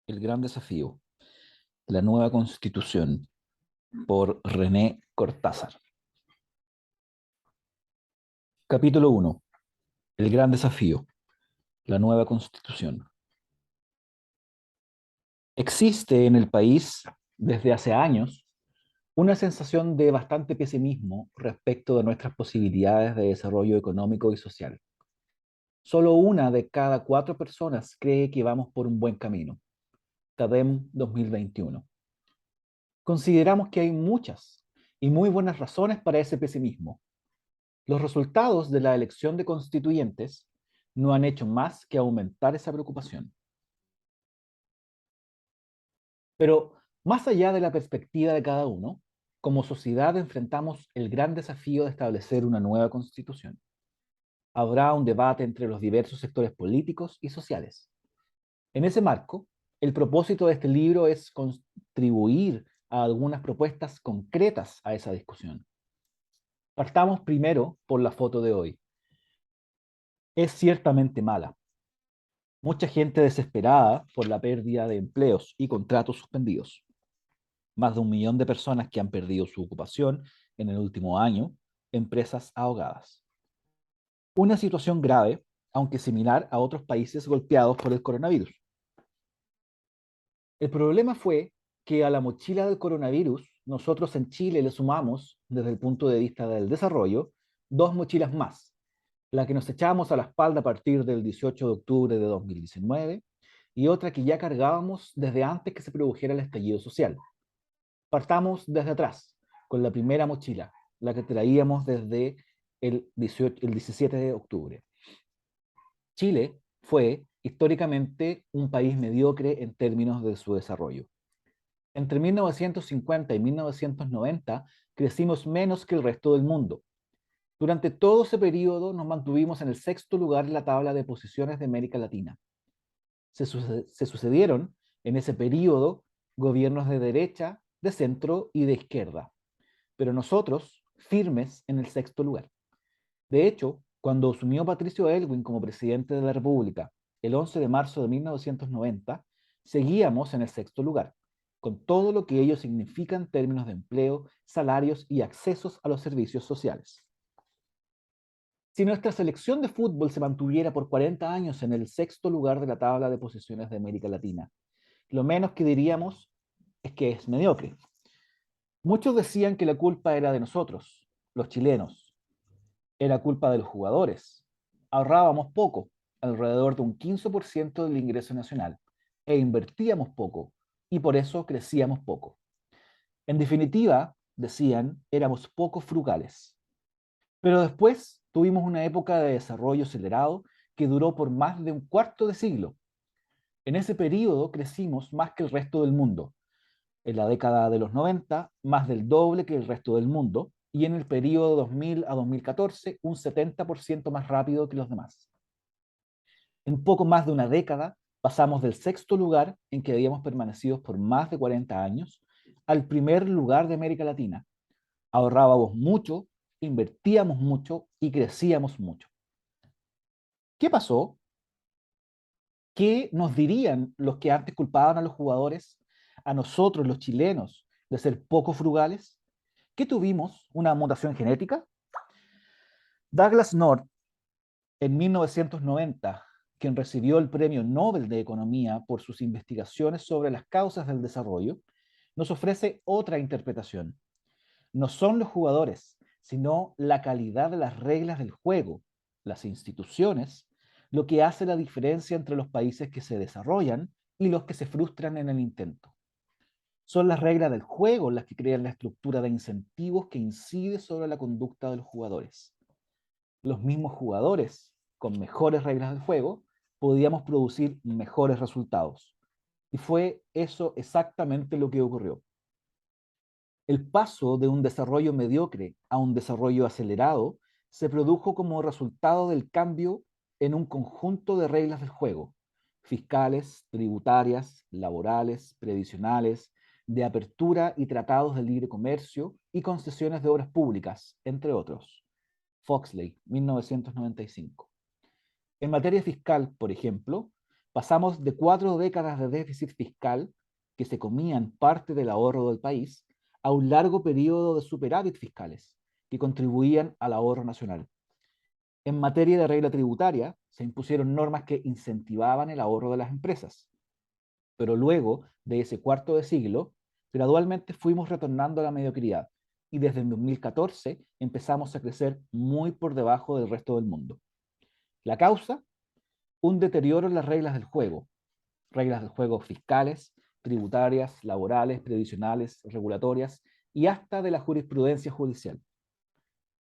El gran desafío, la nueva constitución, por René Cortázar. Capítulo 1. El gran desafío, la nueva constitución. Existe en el país, desde hace años, una sensación de bastante pesimismo respecto de nuestras posibilidades de desarrollo económico y social. Solo una de cada 4 personas cree que vamos por un buen camino. CADEM 2021. Consideramos que hay muchas y muy buenas razones para ese pesimismo. Los resultados de la elección de constituyentes no han hecho más que aumentar esa preocupación. Pero más allá de la perspectiva de cada uno, como sociedad enfrentamos el gran desafío de establecer una nueva constitución. Habrá un debate entre los diversos sectores políticos y sociales. En ese marco, el propósito de este libro es contribuir a algunas propuestas concretas a esa discusión. Partamos primero por la foto de hoy. Es ciertamente mala. Mucha gente desesperada por la pérdida de empleos y contratos suspendidos. Más de 1 millón de personas que han perdido su ocupación en el último año, empresas ahogadas. Una situación grave, aunque similar a otros países golpeados por el coronavirus. El problema fue que a la mochila del coronavirus, nosotros en Chile le sumamos, desde el punto de vista del desarrollo, 2 mochilas más, la que nos echamos a la espalda a partir del 18 de octubre de 2019 y otra que ya cargábamos desde antes que se produjera el estallido social. Partamos desde atrás, con la primera mochila, la que traíamos desde el 17 de octubre. Chile fue históricamente un país mediocre en términos de su desarrollo. Entre 1950 y 1990 crecimos menos que el resto del mundo. Durante todo ese periodo nos mantuvimos en el 6.º lugar en la tabla de posiciones de América Latina. Se sucedieron en ese periodo gobiernos de derecha, de centro y de izquierda, pero nosotros firmes en el 6.º lugar. De hecho, cuando asumió Patricio Aylwin como presidente de la República el 11 de marzo de 1990, seguíamos en el 6.º lugar, con todo lo que ello significa en términos de empleo, salarios y accesos a los servicios sociales. Si nuestra selección de fútbol se mantuviera por 40 años en el 6.º lugar de la tabla de posiciones de América Latina, lo menos que diríamos es que es mediocre. Muchos decían que la culpa era de nosotros, los chilenos. Era culpa de los jugadores. Ahorrábamos poco, alrededor de un 15% del ingreso nacional, e invertíamos poco, y por eso crecíamos poco. En definitiva, decían, éramos poco frugales. Pero después tuvimos una época de desarrollo acelerado que duró por más de un cuarto de siglo. En ese periodo crecimos más que el resto del mundo. En la década de los 90, más del doble que el resto del mundo, y en el periodo 2000 a 2014, un 70% más rápido que los demás. En poco más de una década, pasamos del 6.º lugar, en que habíamos permanecido por más de 40 años, al primer lugar de América Latina. Ahorrábamos mucho, invertíamos mucho y crecíamos mucho. ¿Qué pasó? ¿Qué nos dirían los que antes culpaban a los jugadores, a nosotros los chilenos, de ser poco frugales? ¿Qué tuvimos? ¿Una mutación genética? Douglas North, en 1990, quien recibió el Premio Nobel de Economía por sus investigaciones sobre las causas del desarrollo, nos ofrece otra interpretación. No son los jugadores, sino la calidad de las reglas del juego, las instituciones, lo que hace la diferencia entre los países que se desarrollan y los que se frustran en el intento. Son las reglas del juego las que crean la estructura de incentivos que incide sobre la conducta de los jugadores. Los mismos jugadores, con mejores reglas del juego, podíamos producir mejores resultados. Y fue eso exactamente lo que ocurrió. El paso de un desarrollo mediocre a un desarrollo acelerado se produjo como resultado del cambio en un conjunto de reglas del juego, fiscales, tributarias, laborales, previsionales, de apertura y tratados de libre comercio y concesiones de obras públicas, entre otros. Foxley, 1995. En materia fiscal, por ejemplo, Pasamos de 4 décadas de déficit fiscal que se comían parte del ahorro del país a un largo periodo de superávit fiscales que contribuían al ahorro nacional. En materia de regla tributaria, se impusieron normas que incentivaban el ahorro de las empresas, pero luego de ese cuarto de siglo, gradualmente fuimos retornando a la mediocridad y desde el 2014 empezamos a crecer muy por debajo del resto del mundo. La causa, un deterioro en las reglas del juego fiscales, tributarias, laborales, previsionales, regulatorias y hasta de la jurisprudencia judicial.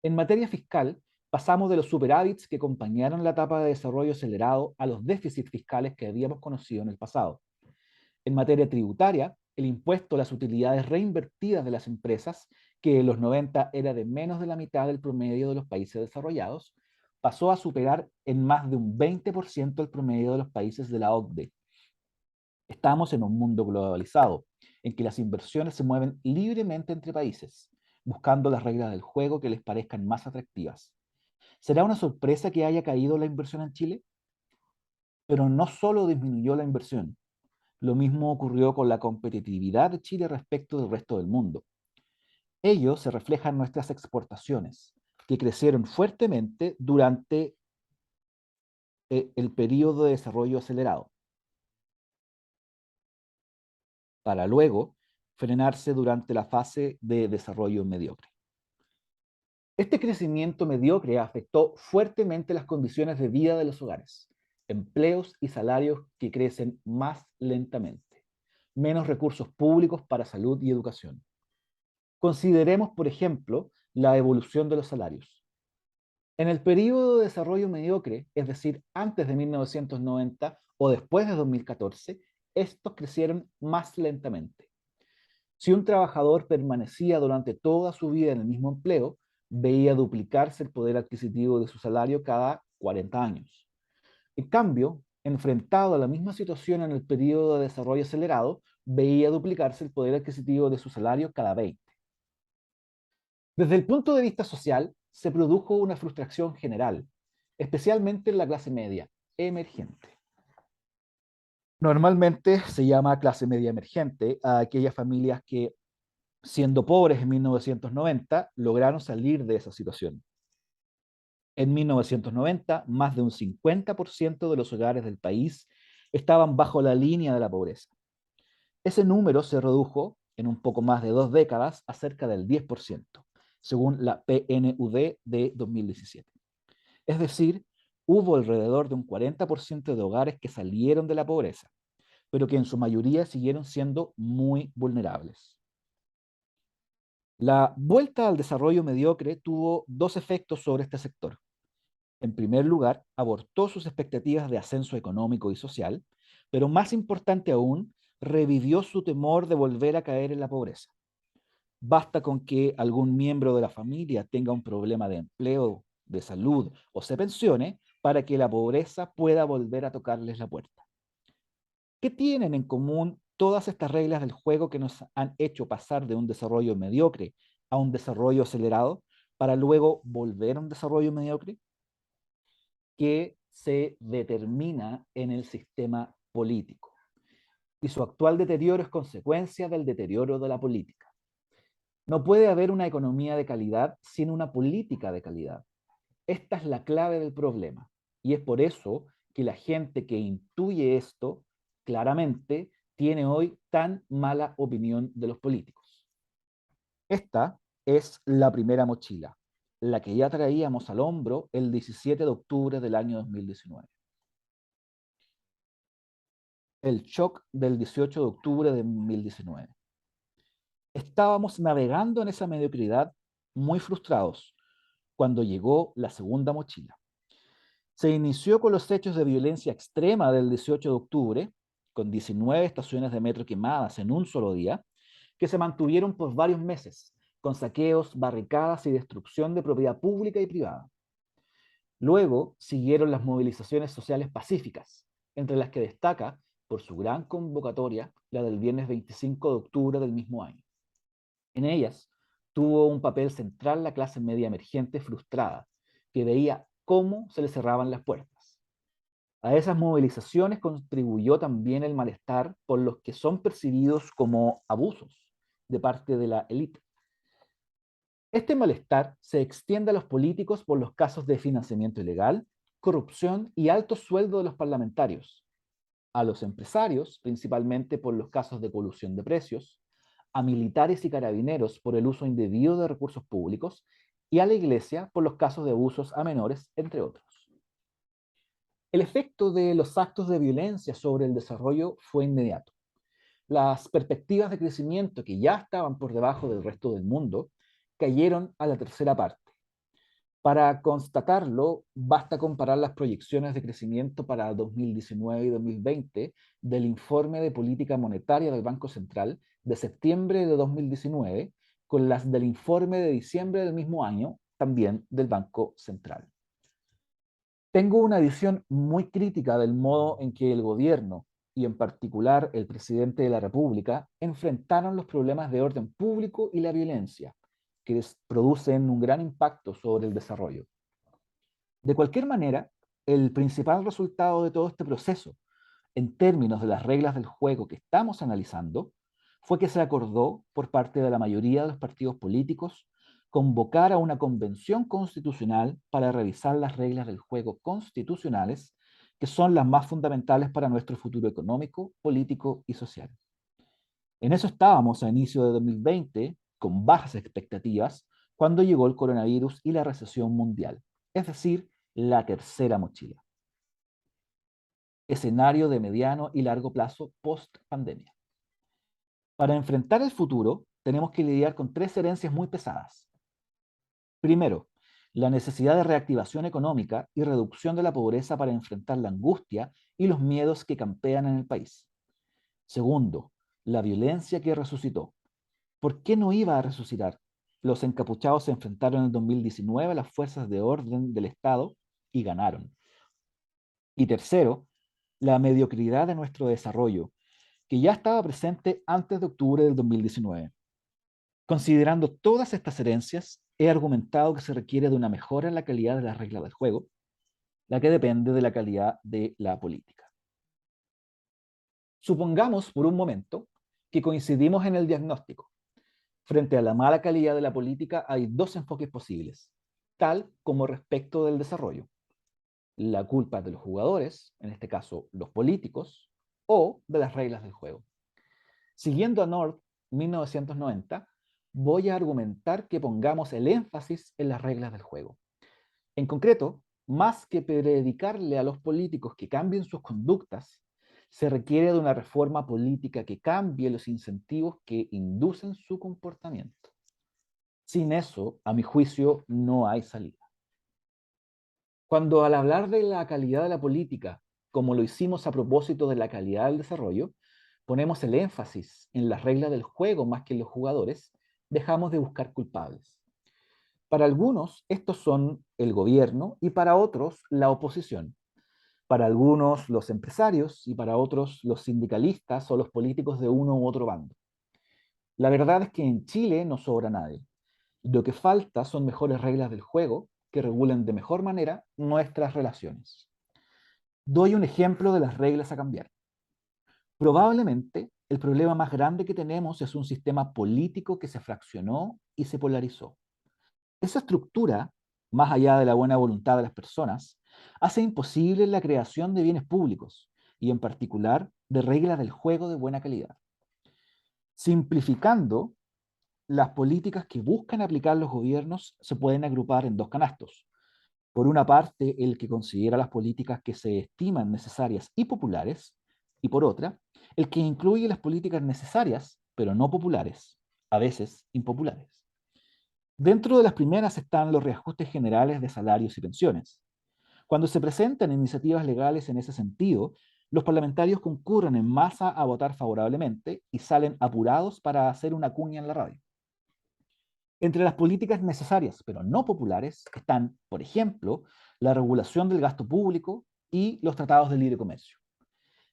En materia fiscal, pasamos de los superávits que acompañaron la etapa de desarrollo acelerado a los déficits fiscales que habíamos conocido en el pasado. En materia tributaria, el impuesto a las utilidades reinvertidas de las empresas, que en los 90 era de menos de la mitad del promedio de los países desarrollados, pasó a superar en más de un 20% el promedio de los países de la OCDE. Estamos en un mundo globalizado, en que las inversiones se mueven libremente entre países, buscando las reglas del juego que les parezcan más atractivas. ¿Será una sorpresa que haya caído la inversión en Chile? Pero no solo disminuyó la inversión, lo mismo ocurrió con la competitividad de Chile respecto del resto del mundo. Ello se refleja en nuestras exportaciones, que crecieron fuertemente durante el periodo de desarrollo acelerado, para luego frenarse durante la fase de desarrollo mediocre. Este crecimiento mediocre afectó fuertemente las condiciones de vida de los hogares, empleos y salarios que crecen más lentamente, menos recursos públicos para salud y educación. Consideremos, por ejemplo, la evolución de los salarios. En el periodo de desarrollo mediocre, es decir, antes de 1990 o después de 2014, estos crecieron más lentamente. Si un trabajador permanecía durante toda su vida en el mismo empleo, veía duplicarse el poder adquisitivo de su salario cada 40 años. En cambio, enfrentado a la misma situación en el periodo de desarrollo acelerado, veía duplicarse el poder adquisitivo de su salario cada 20. Desde el punto de vista social, se produjo una frustración general, especialmente en la clase media emergente. Normalmente se llama clase media emergente a aquellas familias que, siendo pobres en 1990, lograron salir de esa situación. En 1990, más de un 50% de los hogares del país estaban bajo la línea de la pobreza. Ese número se redujo en un poco más de 2 décadas a cerca del 10%, según la PNUD de 2017. Es decir, hubo alrededor de un 40% de hogares que salieron de la pobreza, pero que en su mayoría siguieron siendo muy vulnerables. La vuelta al desarrollo mediocre tuvo dos efectos sobre este sector. En primer lugar, abortó sus expectativas de ascenso económico y social, pero más importante aún, revivió su temor de volver a caer en la pobreza. Basta con que algún miembro de la familia tenga un problema de empleo, de salud o se pensione para que la pobreza pueda volver a tocarles la puerta. ¿Qué tienen en común todas estas reglas del juego que nos han hecho pasar de un desarrollo mediocre a un desarrollo acelerado para luego volver a un desarrollo mediocre? Que se determina en el sistema político. Y su actual deterioro es consecuencia del deterioro de la política. No puede haber una economía de calidad sin una política de calidad. Esta es la clave del problema. Y es por eso que la gente que intuye esto claramente tiene hoy tan mala opinión de los políticos. Esta es la primera mochila, la que ya traíamos al hombro el 17 de octubre del año 2019. El shock del 18 de octubre de 2019. Estábamos navegando en esa mediocridad muy frustrados cuando llegó la segunda mochila. Se inició con los hechos de violencia extrema del 18 de octubre, con 19 estaciones de metro quemadas en un solo día, que se mantuvieron por varios meses, con saqueos, barricadas y destrucción de propiedad pública y privada. Luego siguieron las movilizaciones sociales pacíficas, entre las que destaca, por su gran convocatoria, la del viernes 25 de octubre del mismo año. En ellas tuvo un papel central la clase media emergente frustrada, que veía cómo se le cerraban las puertas. A esas movilizaciones contribuyó también el malestar por los que son percibidos como abusos de parte de la élite. Este malestar se extiende a los políticos por los casos de financiamiento ilegal, corrupción y altos sueldos de los parlamentarios, a los empresarios, principalmente por los casos de colusión de precios, a militares y carabineros por el uso indebido de recursos públicos y a la Iglesia por los casos de abusos a menores, entre otros. El efecto de los actos de violencia sobre el desarrollo fue inmediato. Las perspectivas de crecimiento que ya estaban por debajo del resto del mundo cayeron a la tercera parte. Para constatarlo, basta comparar las proyecciones de crecimiento para 2019 y 2020 del informe de política monetaria del Banco Central de septiembre de 2019 con las del informe de diciembre del mismo año, también del Banco Central. Tengo una visión muy crítica del modo en que el gobierno, y en particular el presidente de la República, enfrentaron los problemas de orden público y la violencia, que producen un gran impacto sobre el desarrollo. De cualquier manera, el principal resultado de todo este proceso, en términos de las reglas del juego que estamos analizando, fue que se acordó por parte de la mayoría de los partidos políticos convocar a una convención constitucional para revisar las reglas del juego constitucionales, que son las más fundamentales para nuestro futuro económico, político y social. En eso estábamos a inicio de 2020, con bajas expectativas, cuando llegó el coronavirus y la recesión mundial, es decir, la tercera mochila. Escenario de mediano y largo plazo post-pandemia. Para enfrentar el futuro, tenemos que lidiar con tres herencias muy pesadas. Primero, la necesidad de reactivación económica y reducción de la pobreza para enfrentar la angustia y los miedos que campean en el país. Segundo, la violencia que resucitó. ¿Por qué no iba a resucitar? Los encapuchados se enfrentaron en el 2019 a las fuerzas de orden del Estado y ganaron. Y tercero, la mediocridad de nuestro desarrollo, que ya estaba presente antes de octubre del 2019. Considerando todas estas herencias, he argumentado que se requiere de una mejora en la calidad de las reglas del juego, la que depende de la calidad de la política. Supongamos por un momento que coincidimos en el diagnóstico. Frente a la mala calidad de la política hay dos enfoques posibles, tal como respecto del desarrollo. La culpa es de los jugadores, en este caso los políticos, o de las reglas del juego. Siguiendo a North 1990, voy a argumentar que pongamos el énfasis en las reglas del juego. En concreto, más que predicarle a los políticos que cambien sus conductas, se requiere de una reforma política que cambie los incentivos que inducen su comportamiento. Sin eso, a mi juicio, no hay salida. Cuando al hablar de la calidad de la política, como lo hicimos a propósito de la calidad del desarrollo, ponemos el énfasis en las reglas del juego más que en los jugadores, dejamos de buscar culpables. Para algunos, estos son el gobierno y para otros, la oposición. Para algunos, los empresarios y para otros, los sindicalistas o los políticos de uno u otro bando. La verdad es que en Chile no sobra nadie. Lo que falta son mejores reglas del juego que regulen de mejor manera nuestras relaciones. Doy un ejemplo de las reglas a cambiar. Probablemente el problema más grande que tenemos es un sistema político que se fraccionó y se polarizó. Esa estructura, más allá de la buena voluntad de las personas, hace imposible la creación de bienes públicos y en particular de reglas del juego de buena calidad. Simplificando, las políticas que buscan aplicar los gobiernos se pueden agrupar en dos canastos. Por una parte, el que considera las políticas que se estiman necesarias y populares, y por otra, el que incluye las políticas necesarias, pero no populares, a veces impopulares. Dentro de las primeras están los reajustes generales de salarios y pensiones. Cuando se presentan iniciativas legales en ese sentido, los parlamentarios concurren en masa a votar favorablemente y salen apurados para hacer una cuña en la radio. Entre las políticas necesarias, pero no populares, están, por ejemplo, la regulación del gasto público y los tratados de libre comercio.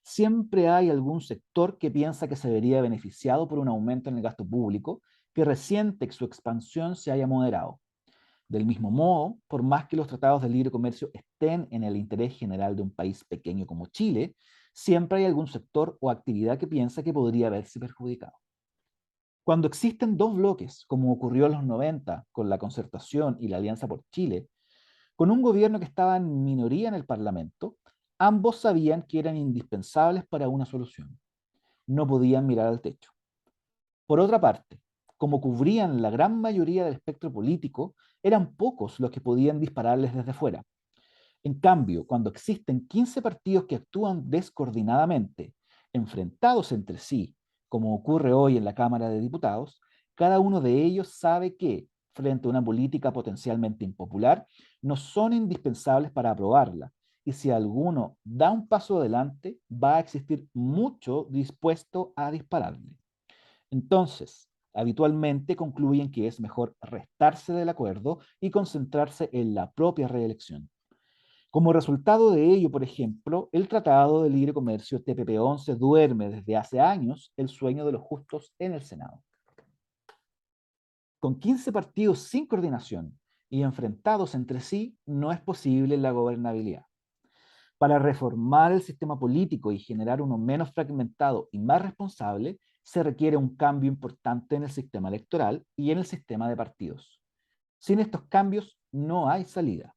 Siempre hay algún sector que piensa que se vería beneficiado por un aumento en el gasto público que resiente que su expansión se haya moderado. Del mismo modo, por más que los tratados de libre comercio estén en el interés general de un país pequeño como Chile, siempre hay algún sector o actividad que piensa que podría verse perjudicado. Cuando existen dos bloques, como ocurrió en los 90 con la Concertación y la Alianza por Chile, con un gobierno que estaba en minoría en el Parlamento, ambos sabían que eran indispensables para una solución. No podían mirar al techo. Por otra parte, como cubrían la gran mayoría del espectro político, eran pocos los que podían dispararles desde fuera. En cambio, cuando existen 15 partidos que actúan descoordinadamente, enfrentados entre sí, como ocurre hoy en la Cámara de Diputados, cada uno de ellos sabe que, frente a una política potencialmente impopular, no son indispensables para aprobarla. Y si alguno da un paso adelante, va a existir mucho dispuesto a dispararle. Entonces, habitualmente concluyen que es mejor restarse del acuerdo y concentrarse en la propia reelección. Como resultado de ello, por ejemplo, el Tratado de Libre Comercio TPP-11 duerme desde hace años el sueño de los justos en el Senado. Con 15 partidos sin coordinación y enfrentados entre sí, no es posible la gobernabilidad. Para reformar el sistema político y generar uno menos fragmentado y más responsable, se requiere un cambio importante en el sistema electoral y en el sistema de partidos. Sin estos cambios, no hay salida.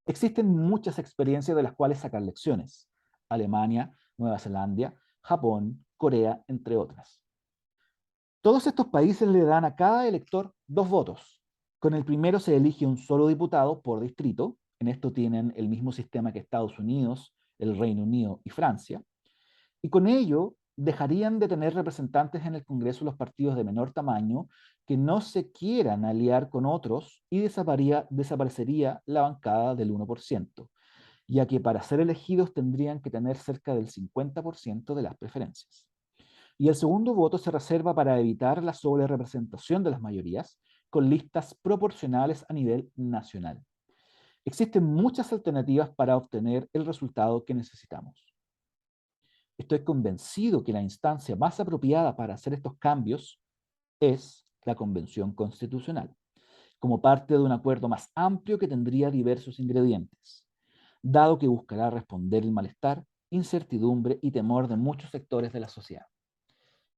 Existen muchas experiencias de las cuales sacar lecciones. Alemania, Nueva Zelanda, Japón, Corea, entre otras. Todos estos países le dan a cada elector dos votos. Con el primero se elige un solo diputado por distrito. En esto tienen el mismo sistema que Estados Unidos, el Reino Unido y Francia. Y con ello dejarían de tener representantes en el Congreso los partidos de menor tamaño que no se quieran aliar con otros y desaparecería la bancada del 1%, ya que para ser elegidos tendrían que tener cerca del 50% de las preferencias. Y el segundo voto se reserva para evitar la sobrerepresentación de las mayorías con listas proporcionales a nivel nacional. Existen muchas alternativas para obtener el resultado que necesitamos. Estoy convencido que la instancia más apropiada para hacer estos cambios es la Convención Constitucional, como parte de un acuerdo más amplio que tendría diversos ingredientes, dado que buscará responder el malestar, incertidumbre y temor de muchos sectores de la sociedad.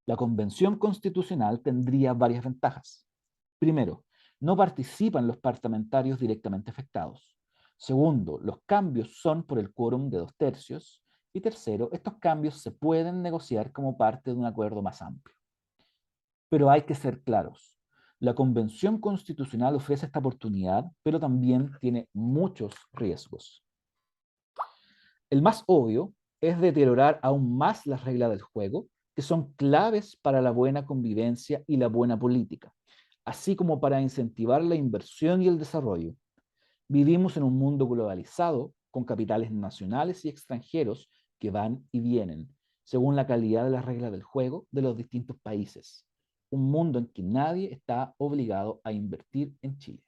La Convención Constitucional tendría varias ventajas. Primero, no participan los parlamentarios directamente afectados. Segundo, los cambios son por el quórum de 2/3. Y tercero, estos cambios se pueden negociar como parte de un acuerdo más amplio. Pero hay que ser claros. La Convención Constitucional ofrece esta oportunidad, pero también tiene muchos riesgos. El más obvio es deteriorar aún más las reglas del juego, que son claves para la buena convivencia y la buena política, así como para incentivar la inversión y el desarrollo. Vivimos en un mundo globalizado, con capitales nacionales y extranjeros que van y vienen, según la calidad de las reglas del juego de los distintos países. Un mundo en que nadie está obligado a invertir en Chile.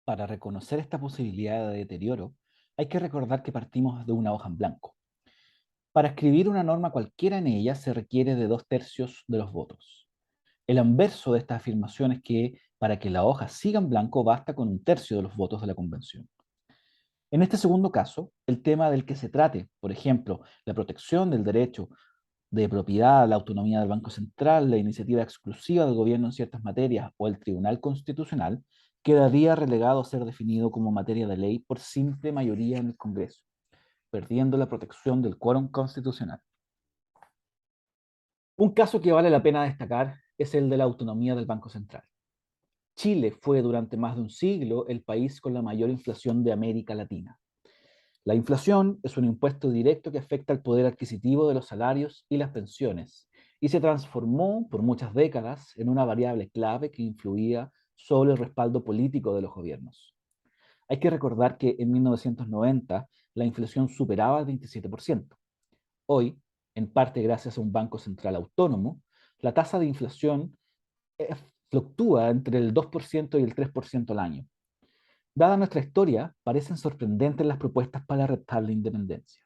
Para reconocer esta posibilidad de deterioro, hay que recordar que partimos de una hoja en blanco. Para escribir una norma cualquiera en ella se requiere de 2/3 de los votos. El anverso de esta afirmación es que para que la hoja siga en blanco basta con 1/3 de los votos de la convención. En este segundo caso, el tema del que se trate, por ejemplo, la protección del derecho de propiedad, la autonomía del Banco Central, la iniciativa exclusiva del gobierno en ciertas materias o el Tribunal Constitucional, quedaría relegado a ser definido como materia de ley por simple mayoría en el Congreso, perdiendo la protección del quórum constitucional. Un caso que vale la pena destacar es el de la autonomía del Banco Central. Chile fue durante más de un siglo el país con la mayor inflación de América Latina. La inflación es un impuesto directo que afecta el poder adquisitivo de los salarios y las pensiones, y se transformó por muchas décadas en una variable clave que influía sobre el respaldo político de los gobiernos. Hay que recordar que en 1990 la inflación superaba el 27%. Hoy, en parte gracias a un banco central autónomo, la tasa de inflación eh, fluctúa entre el 2% y el 3% al año. Dada nuestra historia, parecen sorprendentes las propuestas para restar la independencia.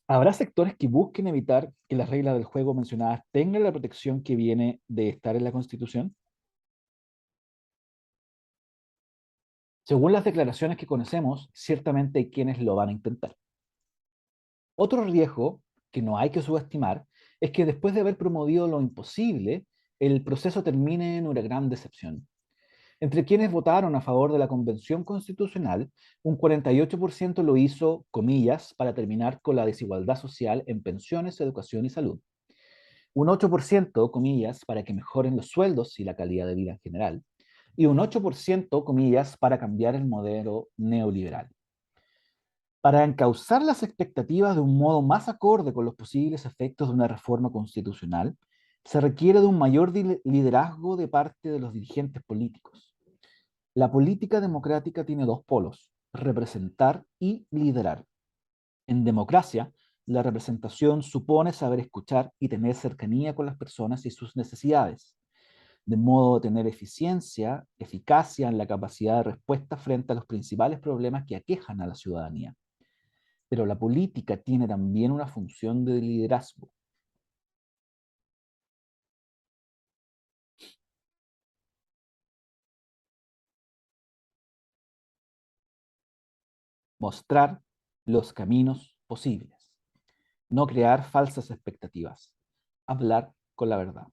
¿Habrá sectores que busquen evitar que las reglas del juego mencionadas tengan la protección que viene de estar en la Constitución? Según las declaraciones que conocemos, ciertamente hay quienes lo van a intentar. Otro riesgo que no hay que subestimar es que después de haber promovido lo imposible, el proceso termine en una gran decepción. Entre quienes votaron a favor de la Convención Constitucional, un 48% lo hizo, comillas, para terminar con la desigualdad social en pensiones, educación y salud. Un 8%, comillas, para que mejoren los sueldos y la calidad de vida en general. Y un 8%, comillas, para cambiar el modelo neoliberal. Para encauzar las expectativas de un modo más acorde con los posibles efectos de una reforma constitucional, se requiere de un mayor liderazgo de parte de los dirigentes políticos. La política democrática tiene dos polos, representar y liderar. En democracia, la representación supone saber escuchar y tener cercanía con las personas y sus necesidades, de modo de tener eficacia en la capacidad de respuesta frente a los principales problemas que aquejan a la ciudadanía. Pero la política tiene también una función de liderazgo, mostrar los caminos posibles, no crear falsas expectativas, hablar con la verdad.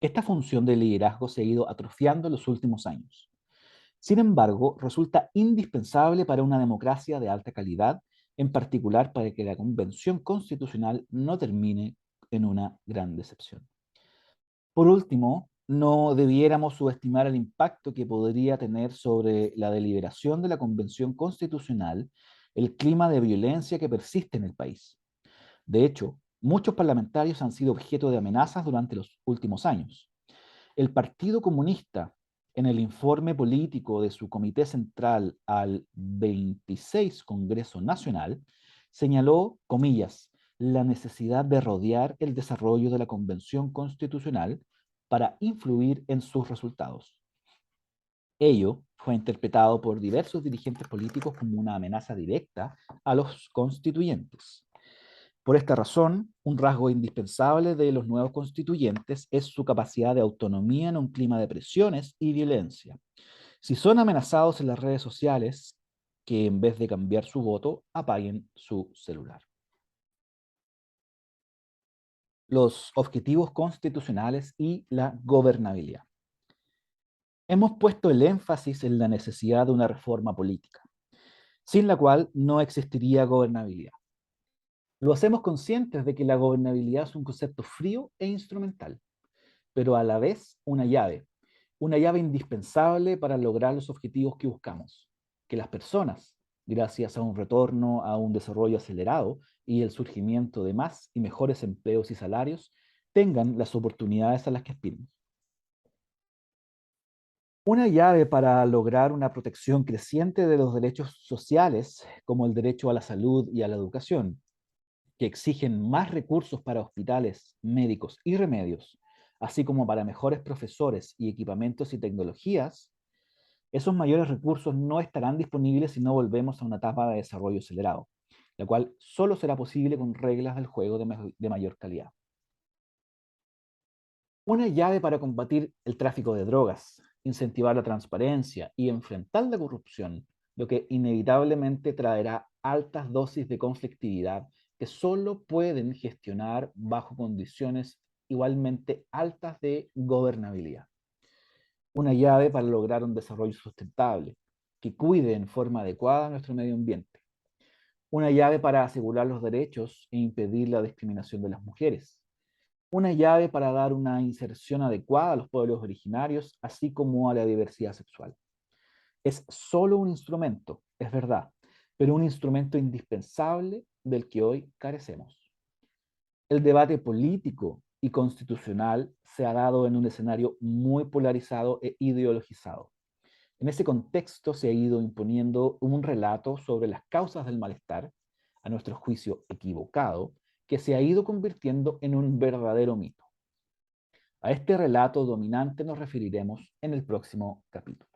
Esta función de liderazgo se ha ido atrofiando en los últimos años. Sin embargo, resulta indispensable para una democracia de alta calidad, en particular para que la Convención Constitucional no termine en una gran decepción. Por último, no debiéramos subestimar el impacto que podría tener sobre la deliberación de la Convención Constitucional el clima de violencia que persiste en el país. De hecho, muchos parlamentarios han sido objeto de amenazas durante los últimos años. El Partido Comunista, en el informe político de su Comité Central al 26 Congreso Nacional, señaló, comillas, la necesidad de rodear el desarrollo de la Convención Constitucional para influir en sus resultados. Ello fue interpretado por diversos dirigentes políticos como una amenaza directa a los constituyentes. Por esta razón, un rasgo indispensable de los nuevos constituyentes es su capacidad de autonomía en un clima de presiones y violencia. Si son amenazados en las redes sociales, que en vez de cambiar su voto, apaguen su celular. Los objetivos constitucionales y la gobernabilidad. Hemos puesto el énfasis en la necesidad de una reforma política, sin la cual no existiría gobernabilidad. Lo hacemos conscientes de que la gobernabilidad es un concepto frío e instrumental, pero a la vez una llave indispensable para lograr los objetivos que buscamos, que las personas, gracias a un retorno a un desarrollo acelerado y el surgimiento de más y mejores empleos y salarios, tengan las oportunidades a las que aspiran. Una llave para lograr una protección creciente de los derechos sociales, como el derecho a la salud y a la educación, que exigen más recursos para hospitales, médicos y remedios, así como para mejores profesores y equipamientos y tecnologías, esos mayores recursos no estarán disponibles si no volvemos a una etapa de desarrollo acelerado, la cual solo será posible con reglas del juego de mayor calidad. Una llave para combatir el tráfico de drogas, incentivar la transparencia y enfrentar la corrupción, lo que inevitablemente traerá altas dosis de conflictividad que solo pueden gestionar bajo condiciones igualmente altas de gobernabilidad. Una llave para lograr un desarrollo sustentable, que cuide en forma adecuada nuestro medio ambiente. Una llave para asegurar los derechos e impedir la discriminación de las mujeres. Una llave para dar una inserción adecuada a los pueblos originarios, así como a la diversidad sexual. Es solo un instrumento, es verdad, pero un instrumento indispensable del que hoy carecemos. El debate político y constitucional se ha dado en un escenario muy polarizado e ideologizado. En ese contexto se ha ido imponiendo un relato sobre las causas del malestar, a nuestro juicio equivocado, que se ha ido convirtiendo en un verdadero mito. A este relato dominante nos referiremos en el próximo capítulo.